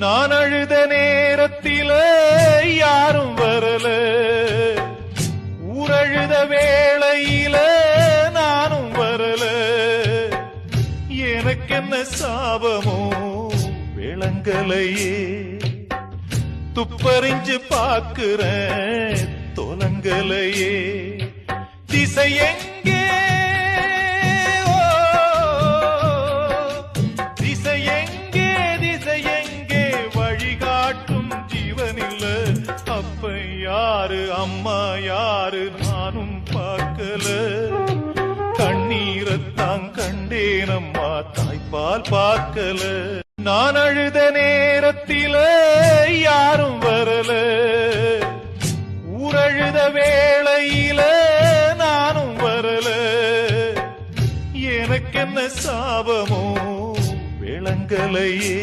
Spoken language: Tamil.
நான் அழுத நேரத்தில யாரும் வரல, ஊரழுத வேளையில நானும் வரல. எனக்கென்ன சாபமோ விளங்கலையே, துப்பறிஞ்சு பாக்குறேன் தொலங்கலையே. திசை எங்கே, திசை எங்கே, திசை எங்கே, வழிகாட்டும் ஜீவனில்ல. அப்ப யாரு அம்மா யாரு நானும் பார்க்கல. கண்ணீரத்தான் கண்டேனம்மா தாய்ப்பால் பார்க்கல. நான் அழுத நேரத்தில யாரும் வரல, ஊரழுத வேளையில நானும் வரல. எனக்கென்ன சாபமோ விளங்கலையே.